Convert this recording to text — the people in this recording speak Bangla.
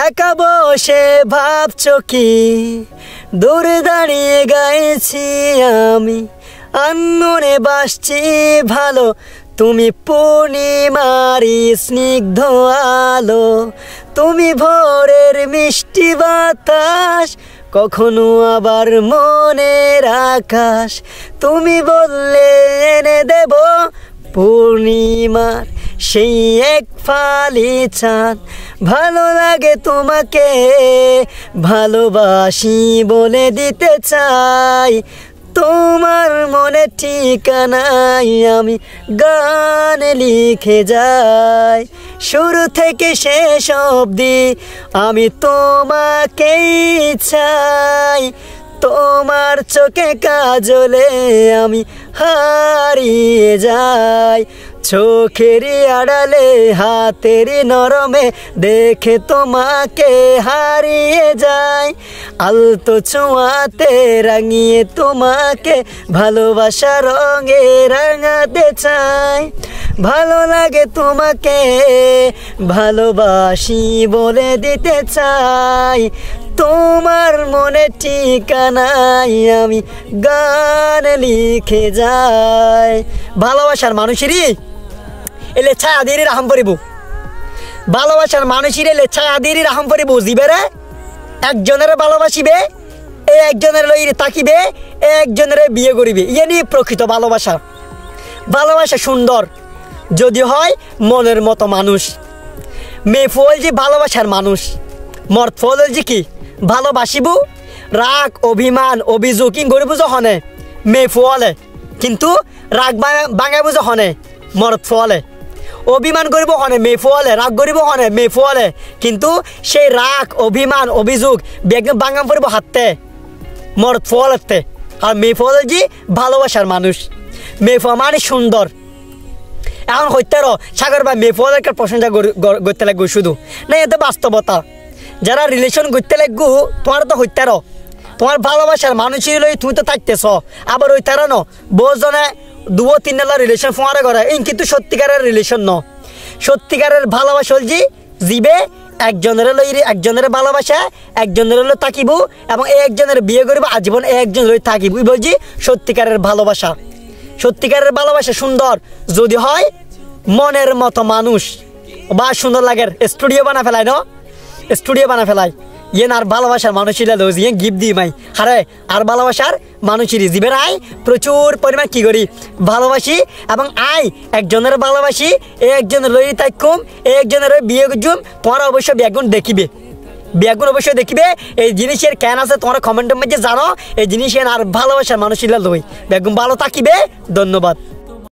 একা বসে ভাবছো কি দূরে দাঁড়িয়ে গাইছি আমি আনমনে বাসছি ভালো তুমি পূর্ণিমারি স্নিগ্ধ আলো তুমি ভোরের মিষ্টি বাতাস কখনো আবার মনের আকাশ তুমি বললে এনে দেব পূর্ণিমার সেই এক ফালি চাঁদ ভালো লাগে তোমাকে ভালোবাসি বলে দিতে চাই তোমার মনে ঠিকানাই আমি গান লিখে যাই শুরু থেকে শেষ অবধি আমি তোমাকেই চাই তোমার চোখে কাজলে আমি হারিয়ে যাই চোখেরই আড়ালে হাতেরই নরমে দেখে তোমাকে হারিয়ে যাই আলতো ছোঁয়াতে রাঙিয়ে তোমাকে ভালোবাসা রঙে রাঙাতে চাই ভালো লাগে তোমাকে ভালোবাসি বলে দিতে চাই তোমার মনে ঠিকানাই আমি গান লিখে যাই ভালোবাসার মানুষেরই এলে ছায়া দিয়ে রাহাম পরিব ভালোবাসার মানুষের এলে ছায়া দিয়ে রাহাম পরিব বুঝিবে একজনের ভালোবাসিবে একজনের লই তাকিবে একজনের বিয়ে করিবে ইয়ে নিয়ে প্রকৃত ভালোবাসা ভালোবাসা সুন্দর যদি হয় মনের মতো মানুষ মেয়ে ফল যে ভালোবাসার মানুষ মর্দ ফল যে কি ভালোবাসিব রাগ অভিমান অভিযোগ কি গরিব যখনে মেয়ে ফলে কিন্তু রাগ বাঙাইব যখনে মর্দ ফলে অভিমান করিব হনে মেয়ে ফলে রাগ করিব হনে মেয়ে ফলে কিন্তু সেই রাগ অভিমান অভিযোগ বেগম বাঙাম পড়ব হাতে মর্দ ফলতে আর মেয়ে ফল যে ভালোবাসার মানুষ মেয়ে ফল মানে সুন্দর এখন হইতার সাগর বা মেয়ে ফলের প্রশংসা করতে লাগবো শুধু না এতে বাস্তবতা যারা রিলেশন করতে লাগবো তোমার তো হইতার তোমার ভালোবাসার মানুষের লই তুমি তো থাকতেছ আবার হইতার ন বহুজনে দুও তিনলা রিলেশন ফোয়ারে করে এই কিন্তু সত্যিকারের রিলেশন ন সত্যিকারের ভালোবাসা হল জিবে একজনের লই একজনের ভালোবাসা একজনের লই থাকিব এবং একজনের বিয়ে করব আজীবন একজন লই থাকিব বলছি সত্যিকারের ভালোবাসা সত্যিকারের ভালোবাসা সুন্দর যদি হয় মনের মতো মানুষ বা সুন্দর লাগে স্টুডিও বানা ফেলায় ন স্টুডিও বানা ফেলায় ইয়ে আর ভালোবাসার মানুষেরা লোজ ইয়ে গিফট দিই মাই হারে আর ভালোবাসার মানুষেরই জীবের আয় প্রচুর পরিমাণ কী করি ভালোবাসি এবং আয় একজনের ভালোবাসি একজনের লই থাকুম একজনের বিয়ে করছুম তোমার অবশ্যই ব্যাগুন দেখিবে ব্যাগুন অবশ্যই দেখিবে এই জিনিসের কেন আছে তোমার কমেন্টের মধ্যে জানো এই জিনিসের আর ভালোবাসার মানুষেরা লই ব্যাগুন ভালো থাকিবে ধন্যবাদ।